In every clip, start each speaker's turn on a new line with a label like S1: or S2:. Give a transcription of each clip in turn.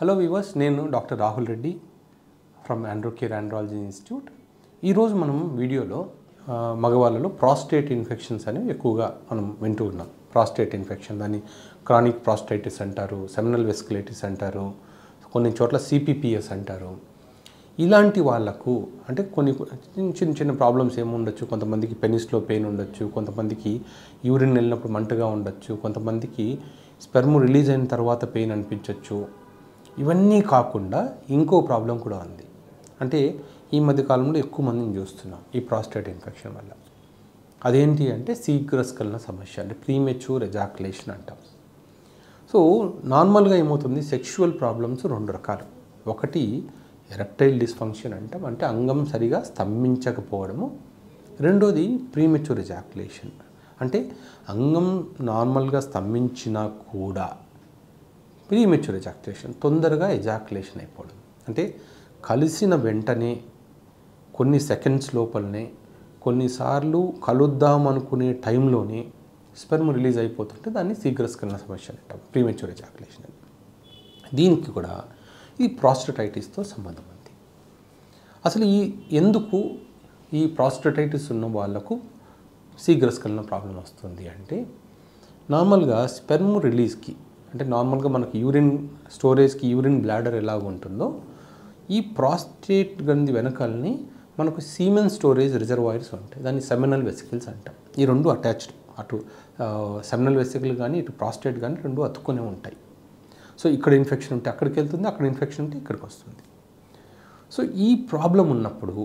S1: Hello viewers, నేను doctor Rahul Reddy from Androcare andrology institute. ఈరోజు మనం వీడియోలో మగవాళ్ళలో ప్రాస్టేట్ ఇన్ఫెక్షన్స్ అనేవి ఎక్కువగా మనం వింటూ ఉన్నాం. ప్రాస్టేట్ ఇన్ఫెక్షన్, దాన్ని క్రానిక్ ప్రాస్టైటిస్ అంటారు, సెమినల్ వెస్కులైటిస్ అంటారు, కొన్ని చోట్ల సిపిపిఎస్ అంటారు. ఇలాంటి వాళ్ళకు అంటే కొన్ని చిన్న చిన్న ప్రాబ్లమ్స్ ఏముండొచ్చు. కొంతమందికి పెనిస్లో పెయిన్ ఉండొచ్చు, కొంతమందికి యూరిన్ వెళ్ళినప్పుడు మంటగా ఉండొచ్చు, కొంతమందికి స్పెర్మ్ రిలీజ్ అయిన తర్వాత పెయిన్ అనిపించవచ్చు. ఇవన్నీ కాకుండా ఇంకో ప్రాబ్లం కూడా ఉంది. అంటే ఈ మధ్య కాలంలో ఎక్కువ మందిని చూస్తున్నాం ఈ ప్రాస్టేట్ ఇన్ఫెక్షన్ వల్ల. అదేంటి అంటే శీఘ్రస్ఖలన సమస్య, అంటే ప్రీమెచ్యూర్ ఎజాకులేషన్ అంటాం. సో నార్మల్గా ఏమవుతుంది, సెక్షువల్ ప్రాబ్లమ్స్ రెండు రకాలు. ఒకటి ఎరెక్టైల్ డిస్ఫంక్షన్ అంటాం, అంటే అంగం సరిగా స్తంభించకపోవడము. రెండోది ప్రీమెచ్యూర్ ఎజాకులేషన్, అంటే అంగం నార్మల్గా స్తంభించినా కూడా ప్రీమెచ్యూర్ ఎజాకులేషన్, తొందరగా ఎజాకులేషన్ అయిపోవడం. అంటే కలిసిన వెంటనే కొన్ని సెకండ్స్ లోపలనే, కొన్నిసార్లు కలుద్దాం అనుకునే టైంలోనే స్పెర్మ్ రిలీజ్ అయిపోతుంటే దాన్ని శీఘ్రస్ఖలన సమస్య అంటాం, ప్రీమెచ్యూర్ ఎజాకులేషన్ అని. దీనికి కూడా ఈ ప్రాస్టటైటిస్తో సంబంధం ఉంది. అసలు ఎందుకు ఈ ప్రాస్టటైటిస్ ఉన్న వాళ్ళకు శీఘ్రస్ఖలన ప్రాబ్లం వస్తుంది అంటే, నార్మల్గా స్పెర్మ్ రిలీజ్కి, అంటే నార్మల్గా మనకి యూరిన్ స్టోరేజ్కి యూరిన్ బ్లాడర్ ఎలాగ ఉంటుందో, ఈ ప్రాస్టేట్ గ్రంథి వెనకాలని మనకు సీమెన్ స్టోరేజ్ రిజర్వాయర్స్ ఉంటాయి. దాన్ని సెమినల్ వెసికల్స్ అంటాం. ఈ రెండు అటాచ్డ్, అటు సెమినల్ వెసికల్ కానీ ఇటు ప్రాస్టేట్ కానీ రెండు అతుక్కునే ఉంటాయి. సో ఇక్కడ ఇన్ఫెక్షన్ ఉంటే అక్కడికి వెళ్తుంది, అక్కడ ఇన్ఫెక్షన్ ఉంటే ఇక్కడికి వస్తుంది. సో ఈ ప్రాబ్లం ఉన్నప్పుడు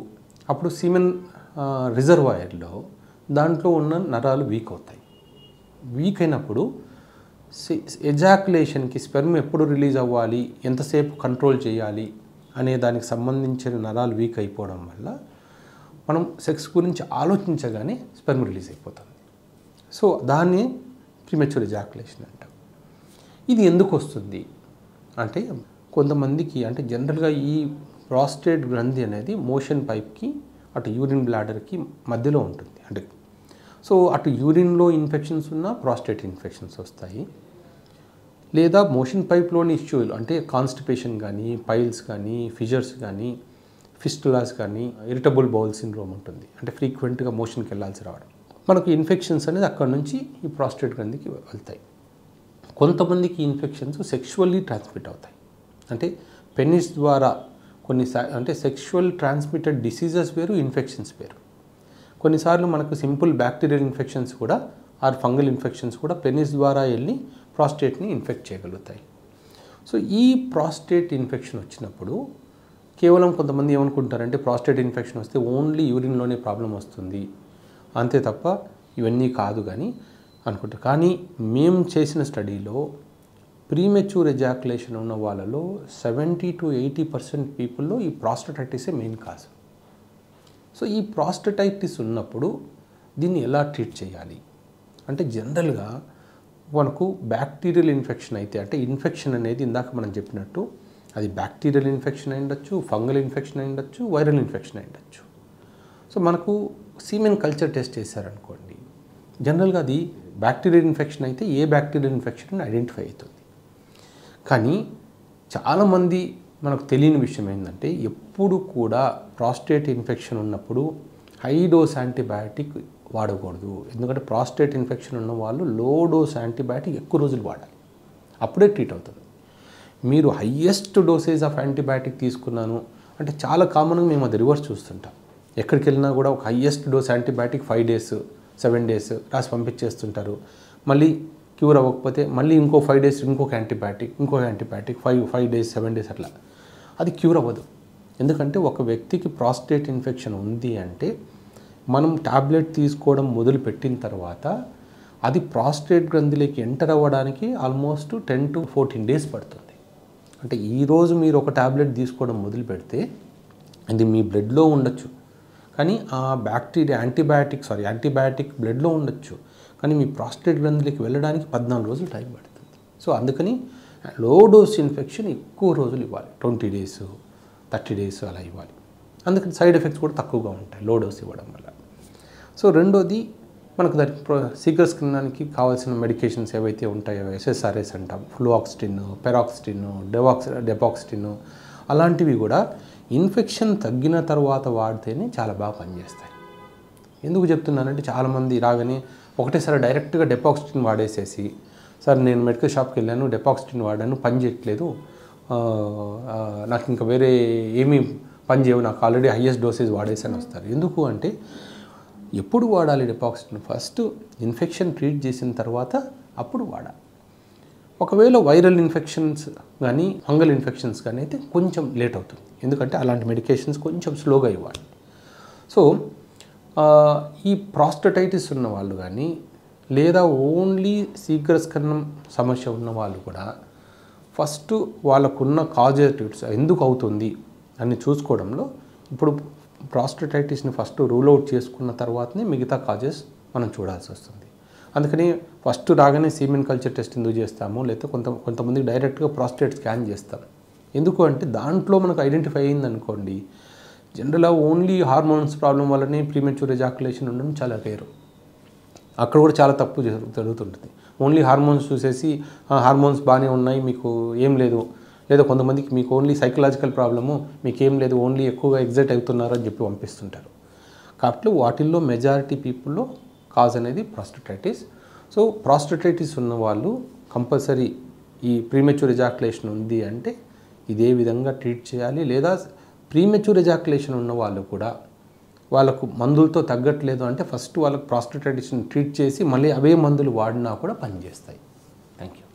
S1: అప్పుడు సీమెన్ రిజర్వాయర్లో దాంట్లో ఉన్న నరాలు వీక్ అవుతాయి. వీక్ అయినప్పుడు ఎజాకులేషన్కి స్పెర్మ్ ఎప్పుడు రిలీజ్ అవ్వాలి, ఎంతసేపు కంట్రోల్ చేయాలి అనే దానికి సంబంధించిన నరాలు వీక్ అయిపోవడం వల్ల మనం సెక్స్ గురించి ఆలోచించగానే స్పెర్మ్ రిలీజ్ అయిపోతుంది. సో దాన్ని ప్రీమెచ్యూర్ ఎజాకులేషన్ అంటాం. ఇది ఎందుకు వస్తుంది అంటే, కొంతమందికి అంటే జనరల్గా ఈ ప్రాస్టేట్ గ్రంథి అనేది మోషన్ పైప్కి అటు యూరిన్ బ్లాడర్కి మధ్యలో ఉంటుంది. అంటే సో అటు యూరిన్లో ఇన్ఫెక్షన్స్ ఉన్నా ప్రాస్టేట్ ఇన్ఫెక్షన్స్ వస్తాయి, లేదా మోషన్ పైప్లోని ఇష్యూలు అంటే కాన్స్టిపేషన్ కానీ, పైల్స్ కానీ, ఫిజర్స్ కానీ, ఫిస్టులాస్ కానీ, ఇరిటబుల్ బౌల్ సిండ్రోమ్ ఉంటుంది. అంటే ఫ్రీక్వెంట్గా మోషన్కి వెళ్ళాల్సి రావడం, మనకు ఇన్ఫెక్షన్స్ అనేది అక్కడ నుంచి ఈ ప్రాస్టేట్ గ్రంథికి వెళ్తాయి. కొంతమందికి ఇన్ఫెక్షన్స్ సెక్షువల్లీ ట్రాన్స్మిట్ అవుతాయి. అంటే పెనిస్ ద్వారా అంటే సెక్షువల్ ట్రాన్స్మిటెడ్ డిసీజెస్ వేరు, ఇన్ఫెక్షన్స్ వేరు. కొన్నిసార్లు మనకు సింపుల్ బ్యాక్టీరియల్ ఇన్ఫెక్షన్స్ కూడా ఆర్ ఫంగల్ ఇన్ఫెక్షన్స్ కూడా పెనిస్ ద్వారా వెళ్ళి ప్రాస్టేట్ని ఇన్ఫెక్ట్ చేయగలుగుతాయి. సో ఈ ప్రాస్టేట్ ఇన్ఫెక్షన్ వచ్చినప్పుడు కేవలం కొంతమంది ఏమనుకుంటారంటే, ప్రాస్టేట్ ఇన్ఫెక్షన్ వస్తే ఓన్లీ యూరిన్లోనే ప్రాబ్లం వస్తుంది అంతే తప్ప ఇవన్నీ కాదు కానీ అనుకుంటారు. కానీ మేము చేసిన స్టడీలో ప్రీమెచ్యూర్ ఎజాకులేషన్ ఉన్న వాళ్ళలో 70 to 80% పీపుల్లో ఈ ప్రాస్టటైటిసే మెయిన్ కాజ్. సో ఈ ప్రాస్టటైటిస్ ఉన్నప్పుడు దీన్ని ఎలా ట్రీట్ చేయాలి అంటే, జనరల్గా మనకు బ్యాక్టీరియల్ ఇన్ఫెక్షన్ అయితే, అంటే ఇన్ఫెక్షన్ అనేది ఇందాక మనం చెప్పినట్టు అది బ్యాక్టీరియల్ ఇన్ఫెక్షన్ అయి ఉండొచ్చు, ఫంగల్ ఇన్ఫెక్షన్ అయి ఉండొచ్చు, వైరల్ ఇన్ఫెక్షన్ అయి ఉండొచ్చు. సో మనకు సీమెన్ కల్చర్ టెస్ట్ చేశారనుకోండి, జనరల్గా అది బ్యాక్టీరియల్ ఇన్ఫెక్షన్ అయితే ఏ బ్యాక్టీరియల్ ఇన్ఫెక్షన్ ఐడెంటిఫై అవుతుంది. కానీ చాలామంది మనకు తెలియని విషయం ఏంటంటే, ఎప్పుడు కూడా ప్రాస్టేట్ ఇన్ఫెక్షన్ ఉన్నప్పుడు హై డోస్ యాంటీబయాటిక్ వాడకూడదు. ఎందుకంటే ప్రాస్టేట్ ఇన్ఫెక్షన్ ఉన్న వాళ్ళు లో డోస్ యాంటీబయాటిక్ ఎక్కువ రోజులు వాడాలి, అప్పుడే ట్రీట్ అవుతుంది. మీరు హయ్యెస్ట్ డోసేజ్ ఆఫ్ యాంటీబయాటిక్ తీసుకున్నాను అంటే, చాలా కామన్గా మేము అది రివర్స్ చూస్తుంటాం. ఎక్కడికి వెళ్ళినా కూడా ఒక highest dose antibiotic 5 days 7 days రాసి పంపించేస్తుంటారు. మళ్ళీ క్యూర్ అవ్వకపోతే మళ్ళీ ఇంకో 5 days ఇంకొక యాంటీబయాటిక్ 5 days 7 days అట్లా. అది క్యూర్ అవ్వదు. ఎందుకంటే ఒక వ్యక్తికి ప్రాస్టేట్ ఇన్ఫెక్షన్ ఉంది అంటే మనం టాబ్లెట్ తీసుకోవడం మొదలుపెట్టిన తర్వాత అది ప్రాస్టేట్ గ్రంథిలోకి ఎంటర్ అవ్వడానికి ఆల్మోస్ట్ 10 to 14 days పడుతుంది. అంటే ఈరోజు మీరు ఒక టాబ్లెట్ తీసుకోవడం మొదలు పెడితే అది మీ బ్లడ్లో ఉండొచ్చు, కానీ ఆ యాంటీబయాటిక్ బ్లడ్లో ఉండొచ్చు, కానీ మీ ప్రాస్టేట్ గ్రంథిలోకి వెళ్ళడానికి 14 రోజులు టైం పడుతుంది. సో అందుకని లో డోస్ ఇన్ఫెక్షన్ ఎక్కువ రోజులు ఇవ్వాలి, 20 days 30 days అలా ఇవ్వాలి. అందుకని సైడ్ ఎఫెక్ట్స్ కూడా తక్కువగా ఉంటాయి లో డోస్ ఇవ్వడం వల్ల. సో రెండోది మనకు దానికి సీక్రెస్కి కావాల్సిన మెడికేషన్స్ ఏవైతే ఉంటాయో ఎస్ఎస్ఆర్ఎస్ అంటాం, ఫ్లూఆక్సిటిన్, పెరాక్సిటిన్, డెపాక్సిటిన్ అలాంటివి కూడా ఇన్ఫెక్షన్ తగ్గిన తర్వాత వాడితేనే చాలా బాగా పనిచేస్తాయి. ఎందుకు చెప్తున్నానంటే చాలామంది రాగానే ఒకటేసారి డైరెక్ట్గా డెపాక్సిటిన్ వాడేసేసి, సార్ నేను మెడికల్ షాప్కి వెళ్ళాను, డెపాక్సిటిన్ వాడాను, పని చేయట్లేదు, నాకు ఇంకా వేరే ఏమీ పని చేయవు, నాకు ఆల్రెడీ హైయెస్ట్ డోసేజ్ వాడేసాను వస్తారు. ఎందుకు అంటే ఎప్పుడు వాడాలి డెపాక్సిటిన్? ఫస్ట్ ఇన్ఫెక్షన్ ట్రీట్ చేసిన తర్వాత అప్పుడు వాడాలి. ఒకవేళ వైరల్ ఇన్ఫెక్షన్స్ కానీ ఫంగల్ ఇన్ఫెక్షన్స్ కానీ అయితే కొంచెం లేట్ అవుతుంది, ఎందుకంటే అలాంటి మెడికేషన్స్ కొంచెం స్లోగా ఇవ్వాలి. సో ఈ ప్రాస్టటైటిస్ ఉన్న వాళ్ళు కానీ లేదా ఓన్లీ శీఘ్రస్ఖలనం సమస్య ఉన్న వాళ్ళు కూడా ఫస్ట్ వాళ్ళకున్న కాజేటివ్స్ ఎందుకు అవుతుంది అని చూసుకోవడంలో, ఇప్పుడు ప్రాస్టటైటిస్ని ఫస్ట్ రూల్ అవుట్ చేసుకున్న తర్వాతనే మిగతా కాజెస్ మనం చూడాల్సి వస్తుంది. అందుకని ఫస్ట్ రాగానే సీమెన్ కల్చర్ టెస్ట్ ఎందుకు చేస్తాము, లేకపోతే కొంతమందికి డైరెక్ట్గా ప్రాస్టేట్ స్కాన్ చేస్తాం. ఎందుకు అంటే దాంట్లో మనకు ఐడెంటిఫై అయింది అనుకోండి, జనరల్గా ఓన్లీ హార్మోన్స్ ప్రాబ్లం వల్లనే ప్రీమెచ్యూర్ ఎజాకులేషన్ ఉండడం చాలా రేరు. అక్కడ కూడా చాలా తప్పు జరుగుతుంటుంది. ఓన్లీ హార్మోన్స్ చూసేసి హార్మోన్స్ బాగానే ఉన్నాయి, మీకు ఏం లేదు, లేదా కొంతమందికి మీకు ఓన్లీ సైకలాజికల్ ప్రాబ్లము, మీకు ఏం లేదు, ఓన్లీ ఎక్కువగా ఎగ్జైట్ అవుతున్నారు అని చెప్పి పంపిస్తుంటారు. కాబట్టి వాటిల్లో మెజారిటీ పీపుల్లో కాజ్ అనేది ప్రాస్టటైటిస్. సో ప్రాస్టటైటిస్ ఉన్న వాళ్ళు కంపల్సరీ ఈ ప్రీమెచ్యూర్ ఎజాకులేషన్ ఉంది అంటే ఇదే విధంగా ట్రీట్ చేయాలి. లేదా ప్రీమెచ్యూర్ ఎజాకులేషన్ ఉన్న వాళ్ళు కూడా వాళ్ళకు మందులతో తగ్గట్లేదు అంటే ఫస్ట్ వాళ్ళకు ప్రాస్టటైటిస్ని ట్రీట్ చేసి మళ్ళీ అవే మందులు వాడినా కూడా పనిచేస్తాయి. Thank you.